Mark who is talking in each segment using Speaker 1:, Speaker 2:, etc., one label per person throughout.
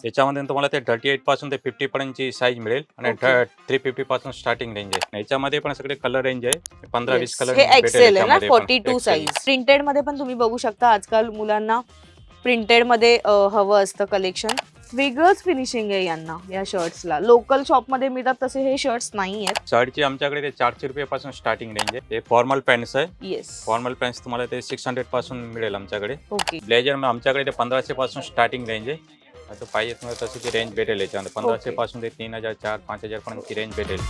Speaker 1: याच्यामध्ये तुम्हाला ते 38 पासून ते 50 पर्यंतची साईज मिळेल आणि
Speaker 2: Okay.
Speaker 1: 350 पासून स्टार्टिंग रेंज आहे. याच्यामध्ये पण सगळे कलर रेंज आहे, 15-20 कलर
Speaker 2: हे
Speaker 1: भेटेल
Speaker 2: एक्सेल आहे ना,
Speaker 1: याच्यामध्ये पण.
Speaker 2: 42
Speaker 1: XL.
Speaker 2: साईज. प्रिंटेड मध्ये पण तुम्ही बघू शकता, आजकाल मुलांना प्रिंटेड मध्ये हवं असतं कलेक्शन. वेगळंच फिनिशिंग आहे यांना, या शर्ट्सला. लोकल शॉप मध्ये मिळतात तसे हे शर्ट्स नाही आहेत.
Speaker 1: शर्टची आमच्याकडे ते 400 रुपये पासून स्टार्टिंग रेंज आहे. हे फॉर्मल पॅन्ट्स आहे.
Speaker 2: येस.
Speaker 1: फॉर्मल पॅन्ट्स तुम्हाला ते 600 पासून मिळेल आमच्याकडे.
Speaker 2: ओके.
Speaker 1: ब्लेजर मग आमच्याकडे ते 1500 पासून स्टार्टिंग रेंज आहे. आता पाहिजे तुम्हाला तशी ती रेंज भेटेल याच्यामध्ये. 1500
Speaker 2: Okay.
Speaker 1: पासून ते 3000, 4000, 5000 पर्यंतची रेंज भेटेल.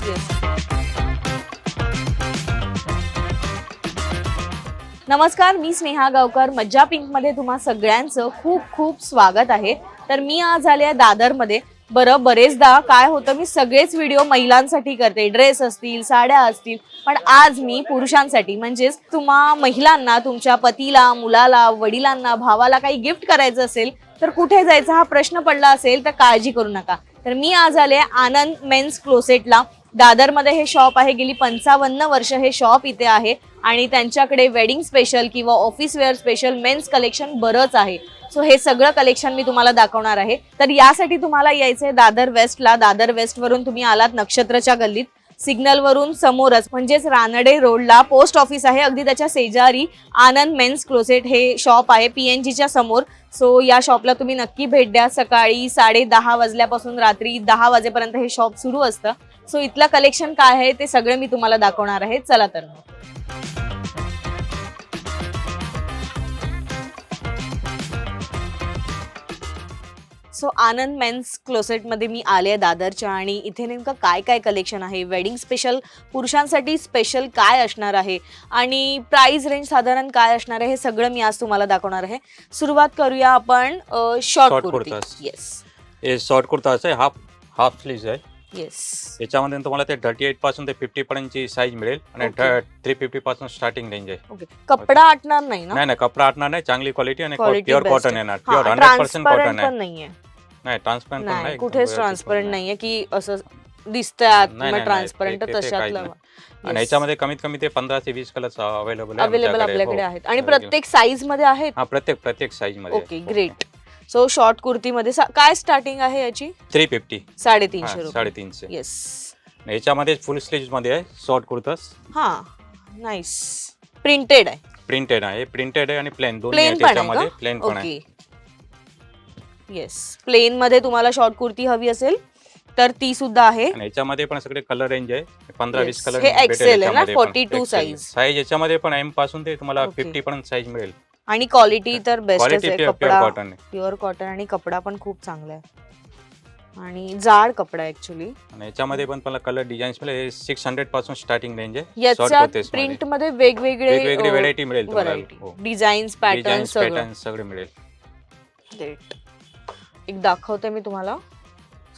Speaker 2: नमस्कार, मी स्नेहा गावकर. मज्जा पिंक मध्ये तुम्हा सगळ्यांचं खूप खूप स्वागत आहे. तर मी आज आले आहे दादरमध्ये. बरेचदा काय होतं, मी सगळेच व्हिडिओ महिलांसाठी करते, ड्रेस असतील, साड्या असतील, पण आज मी पुरुषांसाठी, म्हणजेच तुम्हा महिलांना तुमच्या पतीला, मुलाला, वडिलांना, भावाला काही गिफ्ट करायचं असेल तर कुठे जायचं हा प्रश्न पडला असेल तर काळजी करू नका. तर मी आज आले आनंद मेन्स क्लोसेटला. दादरमध्ये हे शॉप आहे. गेली 55 वर्ष हे शॉप इथे आहे आणि त्यांच्याकडे वेडिंग स्पेशल किंवा office wear special men's collection बरंच आहे. सो हे सगळं कलेक्शन मी तुम्हाला दाखवणार आहे. तर यासाठी तुम्हाला यायचंय दादर वेस्टला. दादर वेस्ट वरून तुम्ही आलात नक्षत्रच्या गल्लीत, सिग्नल वरून समोरच म्हणजेच रानडे रोडला पोस्ट ऑफिस आहे, अगदी त्याच्या शेजारी आनंद मेन्स क्लोसेट हे शॉप आहे, PNGच्या समोर. सो या शॉपला तुम्ही नक्की भेट द्या. सकाळी 10:30 वाजल्यापासून रात्री 10 वाजेपर्यंत हे शॉप सुरू असतं. सो इथलं कलेक्शन काय आहे ते सगळं मी तुम्हाला दाखवणार आहे. चला तर मग. सो आनंद मेन्स क्लोसेटमध्ये मी आले आहे दादरच्या, आणि इथे नेमकं काय काय कलेक्शन आहे, वेडिंग स्पेशल, पुरुषांसाठी स्पेशल काय असणार आहे आणि प्राइस रेंज साधारण काय असणार आहे, हे सगळं मी आज तुम्हाला दाखवणार आहे. सुरुवात करूया आपण शॉर्ट कुर्ती. येस,
Speaker 1: हे शॉर्ट कुर्ता आहे, हाफ स्लीव्ह आहे.
Speaker 2: येस.
Speaker 1: याच्यामध्ये तुम्हाला ते 38 पासून ते 50 पर्यंतची साईज मिळेल आणि
Speaker 2: Okay.
Speaker 1: 350 पासून स्टार्टिंग रेंज आहे.
Speaker 2: ओके. कपडा आटणार नाही ना?
Speaker 1: नाही, कपडा आटणार नाही, चांगली क्वालिटी आणि
Speaker 2: Quality
Speaker 1: प्युअर
Speaker 2: best
Speaker 1: कॉटन
Speaker 2: आहे.
Speaker 1: येणार.
Speaker 2: हा,
Speaker 1: प्युअर 100% कॉटन
Speaker 2: ट्रान्सपरंट पण
Speaker 1: आहे.
Speaker 2: नाहीये.
Speaker 1: नाही, ट्रान्सपरंट पण
Speaker 2: नाही,
Speaker 1: नाही.
Speaker 2: कुठेच ट्रान्सपरंट नाहीये की असं दिसतात
Speaker 1: नाही,
Speaker 2: मग
Speaker 1: नाही,
Speaker 2: ट्रान्सपरंट
Speaker 1: ते काहीच
Speaker 2: तशातलं.
Speaker 1: नाही. आणि याच्यामध्ये कमीत कमी ते 15 ते 20 कलर्स अवेलेबल
Speaker 2: आपल्याकडे आहेत आणि प्रत्येक साईज मध्ये आहेत.
Speaker 1: हा, प्रत्येक साईज मध्ये.
Speaker 2: Okay, great. So short kurti मध्ये काय स्टार्टिंग आहे याची?
Speaker 1: 350.
Speaker 2: 350 रुपये.
Speaker 1: 350.
Speaker 2: येस.
Speaker 1: याच्यामध्ये फुल स्लीव्ह मध्ये आहे शॉर्ट कुर्तास.
Speaker 2: हा, नाईस. प्रिंटेड आहे.
Speaker 1: प्रिंटेड आहे, प्रिंटेड आहे आणि प्लेन दोन्ही
Speaker 2: प्लेन
Speaker 1: आहे
Speaker 2: पण आहे
Speaker 1: त्याच्यामध्ये.
Speaker 2: का?
Speaker 1: प्लेन पण आहे.
Speaker 2: ओके. येस, प्लेन मध्ये तुम्हाला शॉर्ट कुर्ती हवी असेल तर ती सुद्धा आहे.
Speaker 1: आणि याच्यामध्ये पण सगळे कलर रेंज आहे, 15-20
Speaker 2: Yes.
Speaker 1: कलर
Speaker 2: हे एक्सेल आहे ना, 42 साईज.
Speaker 1: साईज याच्यामध्ये पण M पासून ते तुम्हाला
Speaker 2: Okay.
Speaker 1: 50 पर्यंत साईज मिळेल.
Speaker 2: आणि क्वालिटी तर बेस्टच
Speaker 1: क्वालिटी
Speaker 2: आहे.
Speaker 1: प्युअर
Speaker 2: कपडा
Speaker 1: कॉटन आहे.
Speaker 2: प्युअर कॉटन आणि कपडा पण खूप चांगला आहे आणि जाड कपडा ऍक्च्युली.
Speaker 1: आणि याच्यामध्ये पण मला कलर डिझाईन्स मिळेल. 600 पासून स्टार्टिंग रेंज आहे.
Speaker 2: याच्यात प्रिंट मध्ये वेगवेगळे
Speaker 1: व्हरायटी मिळेल तुम्हाला.
Speaker 2: डिझाईन्स, पॅटर्न
Speaker 1: सगळे मिळेल.
Speaker 2: ग्रेट. एक दाखवते मी तुम्हाला.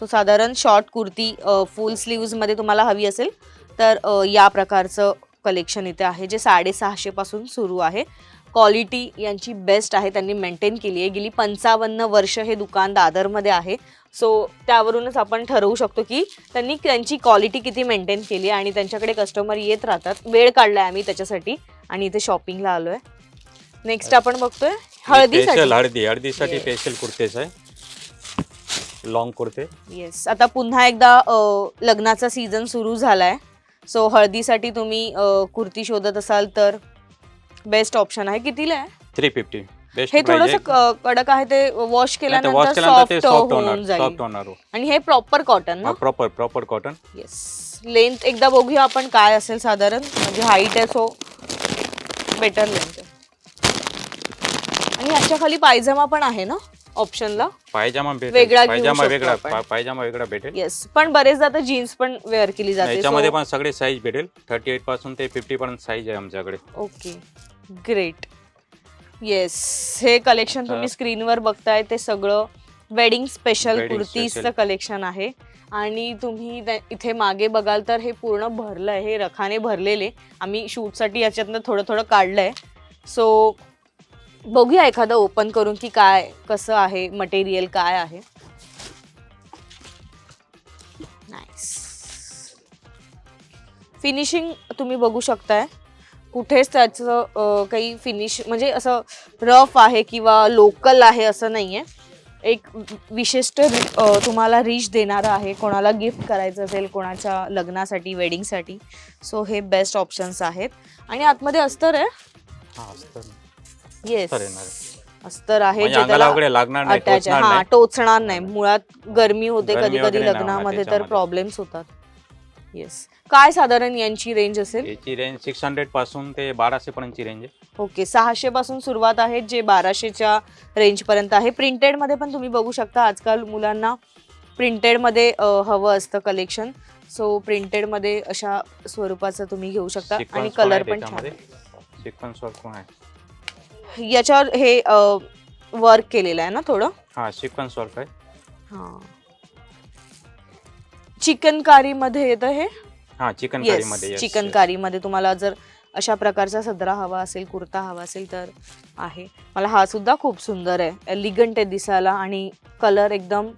Speaker 2: सो साधारण शॉर्ट कुर्ती फुल स्लीव्ज मध्ये तुम्हाला हवी असेल तर या प्रकारचं कलेक्शन इथे आहे, जे 650 पासून सुरू आहे. क्वालिटी यांची बेस्ट आहे, त्यांनी मेंटेन केली आहे. गेली 55 वर्ष हे दुकान दादरमध्ये आहे. सो त्यावरूनच आपण ठरवू शकतो की त्यांनी त्यांची क्वालिटी किती मेंटेन केली आहे आणि त्यांच्याकडे कस्टमर येत राहतात. वेळ काढलाय आम्ही त्याच्यासाठी आणि इथे शॉपिंगला आलोय. नेक्स्ट आपण बघतोय
Speaker 1: हळदीसाठी स्पेशल कुर्तेस आहे, लॉंग कुर्ते.
Speaker 2: येस. आता पुन्हा एकदा लग्नाचा सीझन सुरू झालाय. सो हळदीसाठी तुम्ही कुर्ती शोधत असाल तर बेस्ट ऑप्शन आहे. कितीला आहे?
Speaker 1: 350.
Speaker 2: हे थोडंसं कडक आहे, ते वॉश केल्यानंतर सॉफ्ट होऊन जाईल. आणि हे प्रॉपर कॉटन ना?
Speaker 1: Proper cotton.
Speaker 2: येस. लेंथ एकदा बघूया आपण काय असेल साधारण, म्हणजे हाईट आहे सो बेटर लेंथ आहे. आणि ह्याच्या खाली पायजमा पण आहे ना ऑप्शनला?
Speaker 1: पायजामा
Speaker 2: वेगळा
Speaker 1: वेगळा भेटेल.
Speaker 2: येस. पण बरेचदा तर जीन्स पण वेअर केली जाते.
Speaker 1: याच्यामध्ये पण सगळे साईज भेटेल. 38 पासून ते 50 पर्यंत साईज आहे आमच्याकडे.
Speaker 2: Okay, great. येस, हे कलेक्शन तुम्ही स्क्रीनवर बघताय ते सगळं वेडिंग स्पेशल कुर्तीजचं कलेक्शन आहे. आणि तुम्ही इथे मागे बघाल तर हे पूर्ण भरलंय, हे रखाने भरलेले. आम्ही शूटसाठी याच्यातनं थोडं काढलंय. सो बघूया एखादं ओपन करून की काय कसं आहे, मटेरियल काय आहे. नाईस. फिनिशिंग तुम्ही बघू शकताय, कुठेच त्याचं काही फिनिश म्हणजे असं रफ आहे किंवा लोकल आहे असं नाहीये. एक विशिष्ट तुम्हाला रिच देणारा आहे, कोणाला गिफ्ट करायचं असेल कोणाच्या लग्नासाठी वेडिंगसाठी. सो हे बेस्ट ऑप्शन्स आहेत. आणि आतमध्ये अस्तर आहे.
Speaker 1: हा अस्तर
Speaker 2: येस
Speaker 1: अस्तर येणार आहे.
Speaker 2: अस्तर आहे
Speaker 1: म्हणजे
Speaker 2: जे
Speaker 1: अंगाला
Speaker 2: त्याला
Speaker 1: वगैरे लागणार नाही,
Speaker 2: attach आहे.
Speaker 1: टोचणार
Speaker 2: हा
Speaker 1: नाही.
Speaker 2: टोचणार नाही. मुळात गरमी होते
Speaker 1: गरमी
Speaker 2: कधी कधी
Speaker 1: वगैरे नाही होणार
Speaker 2: लग्नामध्ये तर
Speaker 1: त्याच्यामध्ये.
Speaker 2: प्रॉब्लेम्स होतात. येस. काय साधारण यांची रेंज असेल?
Speaker 1: याची रेंज 600 पासून ते 1200 पर्यंतची रेंज आहे.
Speaker 2: ओके. 600 पासून सुरुवात आहे जे 1200च्या रेंज पर्यंत आहे. प्रिंटेड मध्ये पण तुम्ही बघू शकता आजकाल मुलांना प्रिंटेड मध्ये हवं असतं कलेक्शन. सो प्रिंटेड मध्ये अशा स्वरूपाचं तुम्ही घेऊ शकता. आणि
Speaker 1: Sequence
Speaker 2: कलर
Speaker 1: आहे
Speaker 2: पण छान
Speaker 1: त्याच्यामध्ये.
Speaker 2: आहे.
Speaker 1: Sequence work पण आहे.
Speaker 2: याच्यावर हे वर्क केलेलं आहे ना थोडं.
Speaker 1: हा सिक्वेन्स वर्क आहे.
Speaker 2: हा चिकनकारी मध्ये येतं हे.
Speaker 1: हा चिकन करी
Speaker 2: येस
Speaker 1: मध्ये
Speaker 2: चिकनकारी मध्ये तुम्हाला जर अशा प्रकारचा सदरा हवा असेल, कुर्ता हवा असेल तर आहे. मला हा सुद्धा खूप सुंदर आहे. एलिगंट आहे दिसायला आणि कलर एकदम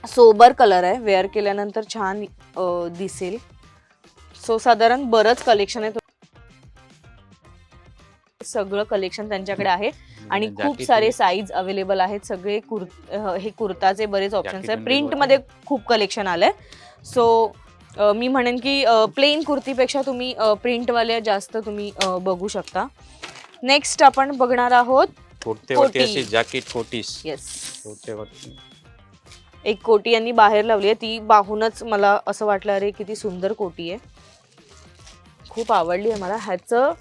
Speaker 2: सोबर कलर आहे. वेअर केल्यानंतर छान दिसेल. सो साधारण बरंच कलेक्शन आहे. सगळं कलेक्शन त्यांच्याकडे आहे आणि खूप सारे साईज अवेलेबल आहेत. सगळे हे कुर्ताचे बरेच ऑप्शन्स आहेत. प्रिंट मध्ये खूप कलेक्शन आलंय. सो मी म्हणेन की प्लेन कुर्तीपेक्षा तुम्ही प्रिंटवाले जास्त तुम्ही बघू शकता. नेक्स्ट आपण बघणार आहोत
Speaker 1: कुर्तेवरती
Speaker 2: कोटी.
Speaker 1: अशी जॅकेट कोटीस.
Speaker 2: येस.
Speaker 1: कुर्तेवरती
Speaker 2: एक कोटी यांनी बाहेर लावली आहे. ती पाहूनच मला असं वाटलं अरे किती सुंदर कोटी आहे. खूप आवडली आहे मला. ह्याचं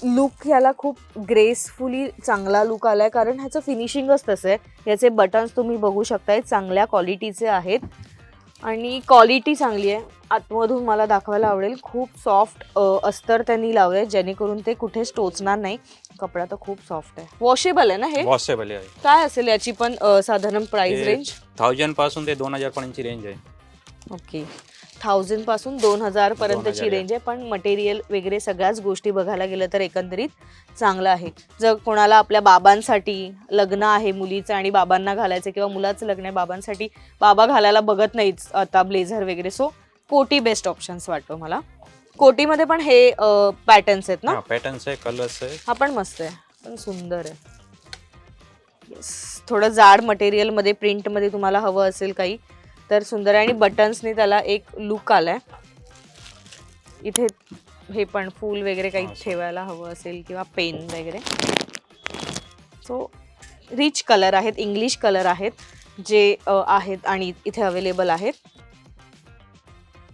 Speaker 2: लुक याला खूप ग्रेसफुली चांगला लुक आलाय कारण ह्याचं फिनिशिंगच तसं आहे. याचे बटन्स तुम्ही बघू शकताय चांगल्या क्वालिटीचे आहेत आणि क्वालिटी चांगली आहे. आतमधून मला दाखवायला आवडेल. खूप सॉफ्ट अस्तर त्यांनी लावलंय जेणेकरून ते कुठेच टोचणार नाही. कपडा तर खूप सॉफ्ट आहे. वॉशेबल आहे ना हे?
Speaker 1: वॉशेबल आहे.
Speaker 2: काय असेल याची पण साधारण प्राइस रेंज?
Speaker 1: 1000 पासून ते 2000 पर्यंतची रेंज आहे.
Speaker 2: ओके. 1000 पासून 2000 पर्यंतची
Speaker 1: 2000
Speaker 2: रेंज आहे. पण मटेरियल वगैरे सगळ्याच गोष्टी बघायला गेलं तर एकंदरीत चांगलं आहे. जर कोणाला आपल्या बाबांसाठी लग्न आहे मुलीचं आणि बाबांना घालायचं किंवा मुलाचं लग्न आहे बाबांसाठी, बाबा घालायला बघत नाहीच आता ब्लेझर वगैरे. सो कोटी बेस्ट ऑप्शन्स वाटतो मला. कोटीमध्ये पण हे पॅटर्न्स आहेत ना?
Speaker 1: पॅटर्न्स आहे, कलर्स आहे.
Speaker 2: हा पण मस्त आहे, पण सुंदर आहे. येस. थोडं जाड मटेरियल मध्ये प्रिंट मध्ये तुम्हाला हवं असेल काही तर सुंदर आहे. आणि बटन्सने त्याला एक लुक आलाय. इथे हे पण फूल वगैरे काही ठेवायला हवं असेल किंवा पेन वगैरे. सो रिच कलर आहेत, इंग्लिश कलर आहेत जे आहेत आणि इथे अवेलेबल आहेत.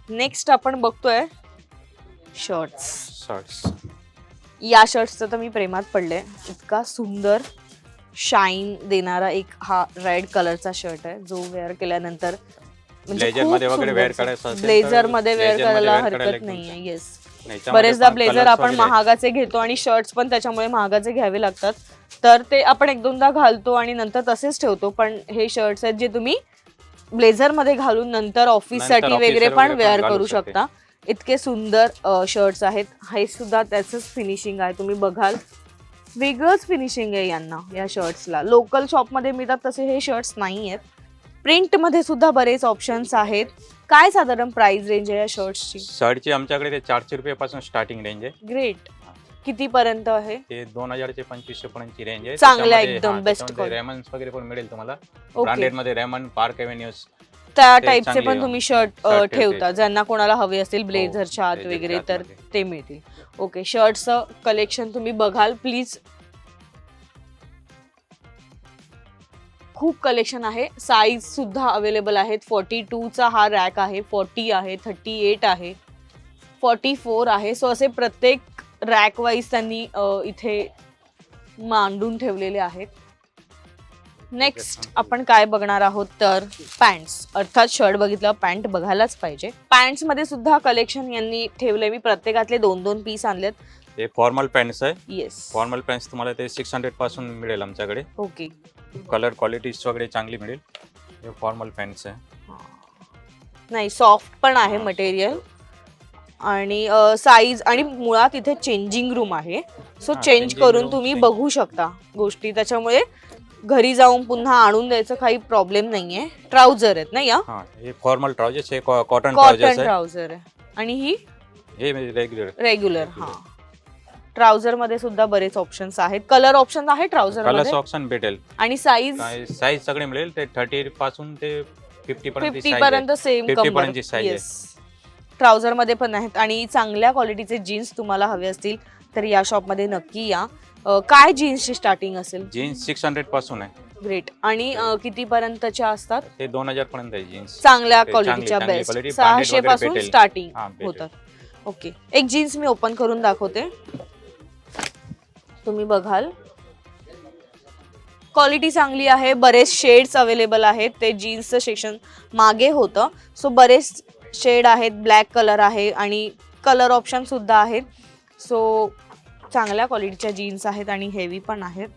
Speaker 2: नेक्स्ट आपण बघतोय शर्ट्स. या शर्ट्सचं तर मी प्रेमात पडले. इतका सुंदर शाईन देणारा एक हा रेड कलरचा शर्ट आहे जो वेअर केल्यानंतर
Speaker 1: ब्लेझर मध्ये वगैरे वेअर करायचं असेल
Speaker 2: ब्लेझर मध्ये वेअर करायला हरकत नाहीये. येस. बरेचदा ब्लेझर आपण महागाचे घेतो आणि शर्ट्स पण त्याच्यामुळे महागाचे घ्यावे लागतात तर ते आपण एक दोनदा घालतो आणि नंतर तसेच ठेवतो. पण हे शर्ट्स आहेत जे तुम्ही ब्लेझर मध्ये घालून नंतर ऑफिससाठी वगैरे पण वेअर करू शकता. इतके सुंदर शर्ट्स आहेत. हे सुद्धा त्याचंच फिनिशिंग आहे. तुम्ही बघाल वेगळंच फिनिशिंग आहे यांना, या शर्ट्सला. लोकल शॉपमध्ये मिळतात तसे हे शर्ट्स नाही आहेत. प्रिंटमध्ये सुद्धा बरेच ऑप्शन्स आहेत. काय साधारण प्राइस रेंज आहे या शर्ट्सची?
Speaker 1: शर्टची आमच्याकडे ते 400 रुपयापासून स्टार्टिंग रेंज आहे.
Speaker 2: ग्रेट. किती पर्यंत आहे?
Speaker 1: ते 2000 ते 2500 पर्यंतची रेंज आहे.
Speaker 2: चांगलं एकदम बेस्ट क्वालिटी.
Speaker 1: रेमंड्स वगैरे पण मिळेल तुम्हाला. ब्रँडेड मध्ये रेमंड, पार्क एव्हेन्यूज
Speaker 2: त्या टाइपचे पण तुम्ही शर्ट ठेवता ज्यांना कोणाला हवे असतील ब्लेझरच्या आत
Speaker 1: ब्लेझरच्या
Speaker 2: वगैरे तर
Speaker 1: आतमध्ये.
Speaker 2: ते मिळतील. ओके. शर्ट्सचं कलेक्शन तुम्ही बघाल प्लीज. खूप कलेक्शन आहे. साईज सुद्धा अवेलेबल आहेत. 42चा हा रॅक आहे, 40 आहे, 38 आहे, 44 आहे. सो असे प्रत्येक रॅक वाईज त्यांनी इथे मांडून ठेवलेले आहेत. नेक्स्ट आपण काय बघणार आहोत तर पॅन्ट्स. अर्थात शर्ट बघितलं पॅन्ट बघायलाच पाहिजे. पॅन्ट्स मध्ये सुद्धा कलेक्शन यांनी ठेवले. मी प्रत्येकातले 2-2 पीस आणलेत.
Speaker 1: हे फॉर्मल पॅन्ट्स आहे.
Speaker 2: येस.
Speaker 1: फॉर्मल पॅन्ट्स तुम्हाला ते 600 पासून मिळेल आमच्याकडे.
Speaker 2: ओके.
Speaker 1: कलर क्वालिटीज वगैरे चांगली मिळेल. हे फॉर्मल पॅन्ट्स आहे.
Speaker 2: नाही सॉफ्ट पण आहे मटेरियल आणि साईज आणि मुळात इथे चेंजिंग रूम आहे. सो चेंज
Speaker 1: changing
Speaker 2: करून
Speaker 1: room,
Speaker 2: तुम्ही
Speaker 1: change.
Speaker 2: बघू शकता गोष्टी. त्याच्यामुळे घरी जाऊन पुन्हा आणून द्यायचं काही प्रॉब्लेम नाहीये. ट्राउझर आहेत ना या?
Speaker 1: हे फॉर्मल ट्राउजर्स आहे, कॉटन
Speaker 2: कॉटन
Speaker 1: ट्राउजर्स आहे.
Speaker 2: ट्राउझर आहे. आणि ही
Speaker 1: हे रेग्युलर.
Speaker 2: रेग्युलर. हा ट्राउझर मध्ये सुद्धा बरेच ऑप्शन्स आहेत. कलर ऑप्शन आहे ट्राउझर
Speaker 1: कलर्स
Speaker 2: मध्ये
Speaker 1: ऑप्शन भेटेल.
Speaker 2: आणि साईज
Speaker 1: साईज सगळे मिळेल. ते 30 पासून ते 50 पर्यंत
Speaker 2: 50 पर्यंत सेम
Speaker 1: 50 पर्यंतची साईज आहे.
Speaker 2: ट्राउझर मध्ये पण आहेत आणि चांगल्या क्वालिटीचे जीन्स तुम्हाला हवे असतील तर या शॉप मध्ये नक्की या. काय जीन्सची स्टार्टिंग असेल?
Speaker 1: जीन्स 600 पासून आहे.
Speaker 2: ग्रेट. आणि किती पर्यंतच्या असतात?
Speaker 1: ते 2000 पर्यंत आहे जीन्स.
Speaker 2: चांगल्या
Speaker 1: ते
Speaker 2: क्वालिटीच्या
Speaker 1: चांगली
Speaker 2: बेस्ट
Speaker 1: quality,
Speaker 2: 600
Speaker 1: branded
Speaker 2: पासून
Speaker 1: वगैरे
Speaker 2: स्टार्टिंग
Speaker 1: हा, भेटेल.
Speaker 2: होतात. ओके, एक जीन्स मी ओपन करून दाखवते, तुम्ही बघाल. क्वालिटी चांगली आहे, बरेच शेड्स अवेलेबल आहेत. ते जीन्सचं सेक्शन मागे होतं, सो बरेच शेड आहेत. ब्लॅक कलर आहे आणि कलर ऑप्शन सुद्धा आहेत. सो चांगल्या क्वालिटीच्या जीन्स आहेत आणि हेवी पण आहेत.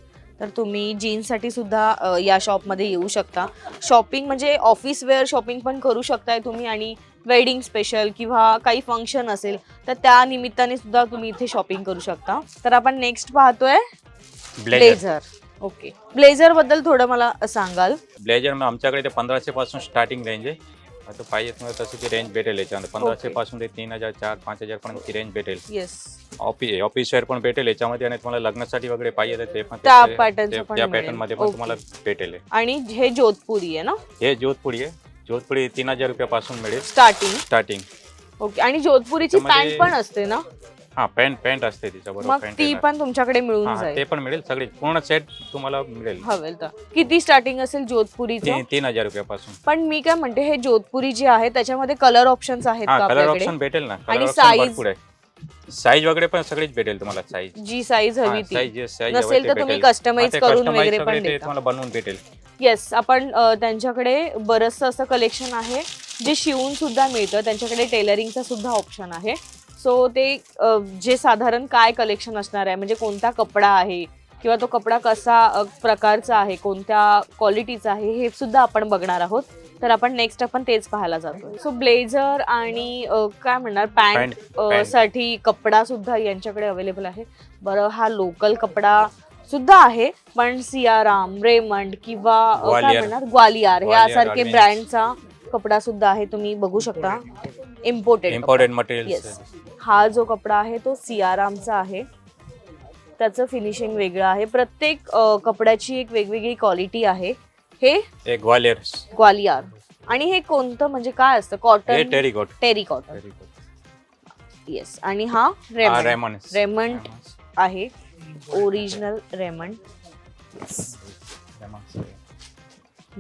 Speaker 2: तर तुम्ही जीन्ससाठी सुद्धा या शॉपमध्ये येऊ शकता. शॉपिंग म्हणजे ऑफिस वेअर शॉपिंग पण करू शकताय तुम्ही आणि वेडिंग स्पेशल किंवा काही फंक्शन असेल तर त्या निमित्ताने सुद्धा तुम्ही इथे शॉपिंग करू शकता. तर आपण नेक्स्ट पाहतोय ब्लेझर. ओके, ब्लेझर बद्दल थोडं मला सांगाल?
Speaker 1: ब्लेझर मग आमच्याकडे ते 1500 पासून स्टार्टिंग रेंज आहे. आता पाहिजे तुम्हाला तशी ती रेंज भेटेल याच्यामध्ये. 1500 पासून ते 3000 4-5000 पर्यंत रेंज भेटेल.
Speaker 2: येस,
Speaker 1: ऑफिस वेअर पण भेटेल याच्यामध्ये. आणि तुम्हाला लग्नासाठी वगैरे पाहिजे तर ते पण
Speaker 2: त्या पॅटर्नचं पण
Speaker 1: त्या
Speaker 2: मिळेल.
Speaker 1: पॅटर्न मध्ये पण तुम्हाला भेटेल.
Speaker 2: आणि हे जोधपुरी आहे ना?
Speaker 1: हे जोधपुरी आहे. जोधपुरी 3000 रुपयापासून मिळेल
Speaker 2: स्टार्टिंग. ओके, आणि जोधपुरीची पॅन्ट पण असते ना?
Speaker 1: हा, पॅन्ट असते तिच्याबरोबर.
Speaker 2: मग ती पण तुमच्याकडे मिळून जाईल?
Speaker 1: ते पण मिळेल. सगळे पूर्ण सेट तुम्हाला मिळेल.
Speaker 2: हवेल तर किती स्टार्टिंग असेल जोधपुरीचं?
Speaker 1: 3000 रुपयापासून.
Speaker 2: पण मी काय म्हणते, हे जोधपुरी जे आहे त्याच्यामध्ये कलर ऑप्शन्स आहेत का
Speaker 1: कलर
Speaker 2: आपल्याकडे?
Speaker 1: ऑप्शन भेटेल ना.
Speaker 2: आणि
Speaker 1: साईज वगैरे पण सगळीच भेटेल तुम्हाला. साईज
Speaker 2: जी साईज हवी ती
Speaker 1: साईज
Speaker 2: नसेल तर तुम्ही कस्टमाइज करून वगैरे पण देता.
Speaker 1: तुम्हाला बनवून भेटेल.
Speaker 2: येस, आपण त्यांच्याकडे बरंचसं असं कलेक्शन आहे जे शिवून सुद्धा मिळतं. त्यांच्याकडे टेलरिंगचा सुद्धा ऑप्शन आहे. सो ते जे साधारण काय कलेक्शन असणार आहे, म्हणजे कोणता कपडा आहे किंवा तो कपडा कसा प्रकारचा आहे, कोणत्या क्वालिटीचा आहे, हे सुद्धा आपण बघणार आहोत. तर आपण नेक्स्ट तेच पाहायला जातो. सो ब्लेझर आणि काय म्हणणार पॅन्ट साठी कपडा सुद्धा यांच्याकडे अवेलेबल आहे. बरं, हा लोकल कपडा सुद्धा आहे, पण सियाराम, रेमंड किंवा काय म्हणणार ग्वालियर यासारखे ब्रँडचा कपडा सुद्धा आहे. तुम्ही बघू शकता. Imported material. हा जो कपडा आहे तो सियारामचा आहे. त्याचं फिनिशिंग वेगळं आहे. प्रत्येक कपड्याची एक वेगवेगळी क्वालिटी आहे. हे ग्वालियर. आणि हे कोणतं म्हणजे काय असतं? कॉटन? टेरिकॉटन. येस. आणि हा रेमंड आहे, original Raymond.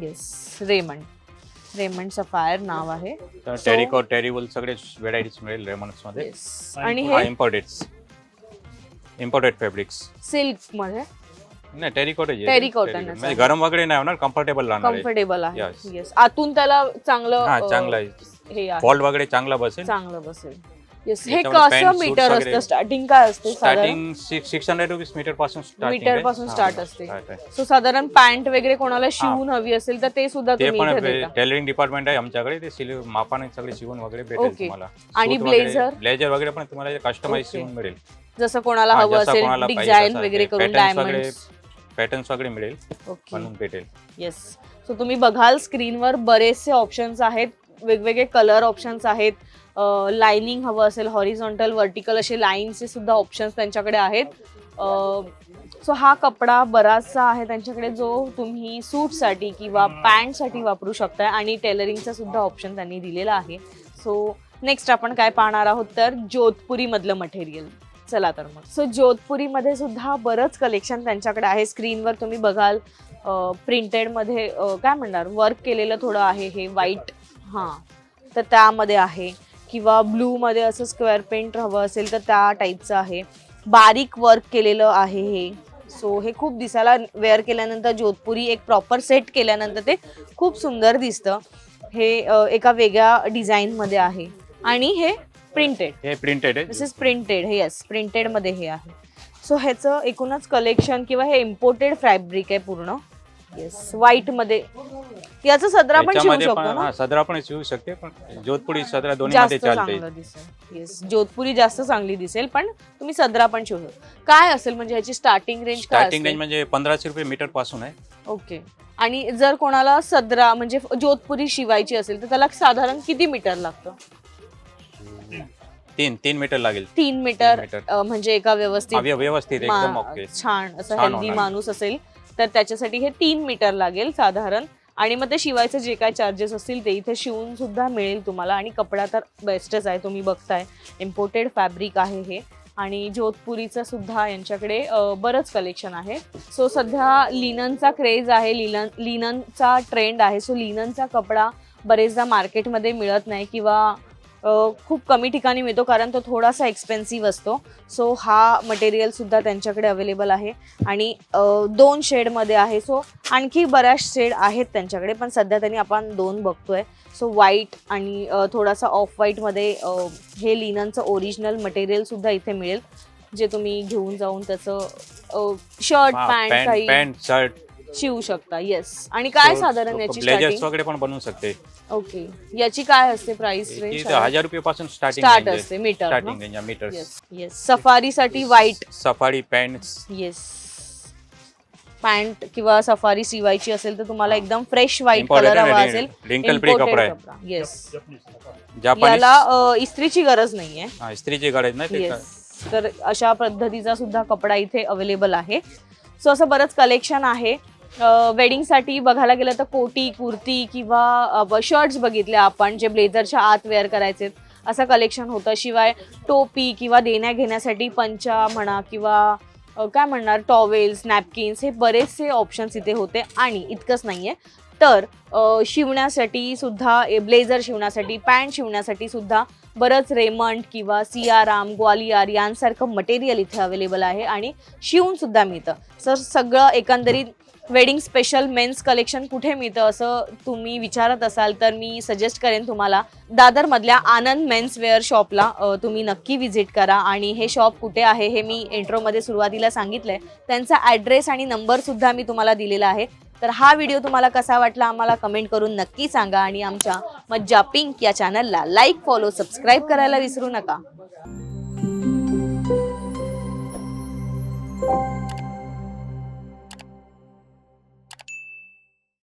Speaker 2: Yes, Raymond sapphire नाव आहे.
Speaker 1: टेरिवल सगळे व्हेरायटीज मिळेल रेमंड्स मध्ये.
Speaker 2: आणि हे
Speaker 1: इम्पोर्टेड फॅब्रिक्स.
Speaker 2: सिल्क मध्ये
Speaker 1: नाही, टेरिकॉटन
Speaker 2: म्हणजे
Speaker 1: गरम वगैरे नाही होणार. कम्फर्टेबल
Speaker 2: आहे. येस, आतून त्याला
Speaker 1: चांगलं
Speaker 2: हे
Speaker 1: फॉल्ट वगैरे चांगलं बसेल.
Speaker 2: येस. हे कसं मीटर असतं? स्टार्टिंग काय असते?
Speaker 1: स्टार्टिंग 600 रुपीज मीटर पासून
Speaker 2: स्टार्ट असते. सो साधारण पॅन्ट वगैरे कोणाला शिवून हवी असेल तर ते सुद्धा तुम्ही
Speaker 1: टेलरिंग डिपार्टमेंट आहे आमच्याकडे. ते मापाने सगळे शिवून वगैरे भेटेल तुम्हाला.
Speaker 2: आणि ब्लेझर
Speaker 1: वगैरे पण तुम्हाला कस्टमाइज शिवून मिळेल.
Speaker 2: जसं कोणाला हवं असेल डिझाईन वगैरे करून डायमंड्स
Speaker 1: पॅटर्न्स वगैरे मिळेल, बनवून भेटेल.
Speaker 2: येस. सो तुम्ही बघाल स्क्रीनवर बरेचसे ऑप्शन्स आहेत, वेगवेगळे कलर ऑप्शन्स आहेत. लाइनिंग हवं असेल, हॉरिझॉन्टल, व्हर्टिकल असे लाईनचे सुद्धा ऑप्शन्स त्यांच्याकडे आहेत. सो हा कपडा बराचसा आहे त्यांच्याकडे जो तुम्ही सूटसाठी किंवा पॅन्टसाठी वापरू शकताय. आणि टेलरिंगचा सुद्धा ऑप्शन त्यांनी दिलेला आहे. सो नेक्स्ट आपण काय पाहणार आहोत तर जोधपुरी मधलं मटेरियल. चला तर मग. सो जोधपुरीमध्ये सुद्धा बरंच कलेक्शन त्यांच्याकडे आहे. स्क्रीनवर तुम्ही बघाल प्रिंटेडमध्ये काय म्हणणार वर्क केलेलं थोडं आहे. हे व्हाईट तर त्यामध्ये आहे, किंवा ब्लूमध्ये असं स्क्वेअर पेंट हवं असेल तर त्या टाईपचं आहे. बारीक वर्क केलेलं आहे हे. सो हे खूप दिसायला वेअर केल्यानंतर जोधपुरी एक प्रॉपर सेट केल्यानंतर ते खूप सुंदर दिसतं. हे एका वेगळ्या डिझाईनमध्ये आहे. आणि हे प्रिंटेड आहे. दिस इज प्रिंटेड. हे येस, प्रिंटेड मध्ये हे आहे. सो ह्याचं एकूणच कलेक्शन किंवा हे इम्पोर्टेड फॅब्रिक आहे पूर्ण. येस, व्हाईट मध्ये. याचं सदरा पण शिवू शकतो ना?
Speaker 1: सदरा पण शिवू शकते, पण जोधपुरी सदरा दोन्ही मध्ये चालते.
Speaker 2: येस, जोधपुरी जास्त चांगली दिसेल, पण तुम्ही सदरा पण शिवू शकता. काय असेल म्हणजे ह्याची स्टार्टिंग रेंज?
Speaker 1: स्टार्टिंग रेंज म्हणजे 1500 रुपये मीटर पासून आहे.
Speaker 2: ओके. आणि जर कोणाला सदरा म्हणजे जोधपुरी शिवायची असेल तर त्याला साधारण किती मीटर लागतं?
Speaker 1: तीन मीटर लागेल.
Speaker 2: 3 मीटर
Speaker 1: मीटर.
Speaker 2: म्हणजे एका व्यवस्थित
Speaker 1: व्यवस्थित एकदम ओके.
Speaker 2: छान असं
Speaker 1: छान
Speaker 2: हेल्दी
Speaker 1: होणार.
Speaker 2: माणूस असेल तर त्याच्यासाठी हे 3 मीटर लागेल साधारण. आणि मग ते शिवायचे जे काय चार्जेस असतील ते इथे शिवून सुद्धा मिळेल तुम्हाला. आणि कपडा तर बेस्टच आहे, तुम्ही बघताय इम्पोर्टेड फॅब्रिक आहे हे. आणि जोधपुरीचं सुद्धा यांच्याकडे बरंच कलेक्शन आहे. सो सध्या लिननचा क्रेज आहे, लिननचा ट्रेंड आहे. सो लिननचा कपडा बरेचदा मार्केटमध्ये मिळत नाही किंवा खूप कमी ठिकाणी मिळतो कारण तो थोडासा एक्सपेन्सिव्ह असतो. सो हा मटेरियल सुद्धा त्यांच्याकडे अवेलेबल आहे आणि 2 शेडमध्ये आहे. सो आणखी बऱ्याच शेड आहेत त्यांच्याकडे, पण सध्या त्यांनी आपण 2 बघतोय. सो व्हाईट आणि थोडासा ऑफ व्हाईटमध्ये हे लिननचं ओरिजिनल मटेरियल सुद्धा इथे मिळेल, जे तुम्ही घेऊन जाऊन त्याचं शर्ट
Speaker 1: पॅन्ट शर्ट
Speaker 2: शिवू शकता. येस. आणि काय साधारण याची
Speaker 1: ब्लेजर्स
Speaker 2: स्टार्टिंग?
Speaker 1: वगैरे पण बनवू शकते.
Speaker 2: ओके, याची काय असते प्राइस रेंज?
Speaker 1: 1000 रुपयापासून
Speaker 2: स्टार्ट
Speaker 1: स्टार्टिंग
Speaker 2: असते metre.
Speaker 1: Starting range metre.
Speaker 2: Yes. सफारीसाठी white.
Speaker 1: Safari pant.
Speaker 2: Yes. Pant किंवा सफारी शिवायची असेल तर तुम्हाला एकदम फ्रेश व्हाईट कलर हवा असेल.
Speaker 1: रिंकल फ्री कपडा आहे.
Speaker 2: येस.
Speaker 1: जापानी.
Speaker 2: याला इस्त्रीची गरज नाहीये.
Speaker 1: इस्त्रीची गरज नाही.
Speaker 2: येस. तर अशा पद्धतीचा सुद्धा कपडा इथे अवेलेबल आहे. सो असं बरंच कलेक्शन आहे. वेडिंगसाठी बघायला गेलं तर कोटी, कुर्ती किंवा शर्ट्स बघितले आपण जे ब्लेझरच्या आत वेअर करायचे, असं कलेक्शन होतं. शिवाय टोपी किंवा देण्या घेण्यासाठी पंचा म्हणा किंवा काय म्हणणार टॉवेल्स, नॅपकिन्स, हे बरेचसे ऑप्शन्स इथे होते. आणि इतकंच नाहीये तर शिवण्यासाठी सुद्धा, ब्लेझर शिवण्यासाठी, पॅन्ट शिवण्यासाठी सुद्धा बरंच रेमंड किंवा सियाराम, ग्वालियर यांसारखं मटेरियल इथे अवेलेबल आहे आणि शिवून सुद्धा मिळतं. सर सगळं एकंदरीत वेडिंग स्पेशल मेन्स कलेक्शन कुठे मिळतं असं तुम्ही विचारत असाल तर मी सजेस्ट करेन तुम्हाला दादरमधल्या आनंद मेन्स वेअर शॉपला तुम्ही नक्की व्हिजिट करा. आणि हे शॉप कुठे आहे हे मी इंट्रोमध्ये सुरुवातीला सांगितलंय. त्यांचा ॲड्रेस आणि नंबर सुद्धा मी तुम्हाला दिलेला आहे. तर हा व्हिडिओ तुम्हाला कसा वाटला आम्हाला कमेंट करून नक्की सांगा. आणि आमच्या मज्जा पिंक या चॅनलला लाईक, फॉलो, सबस्क्राईब करायला विसरू नका.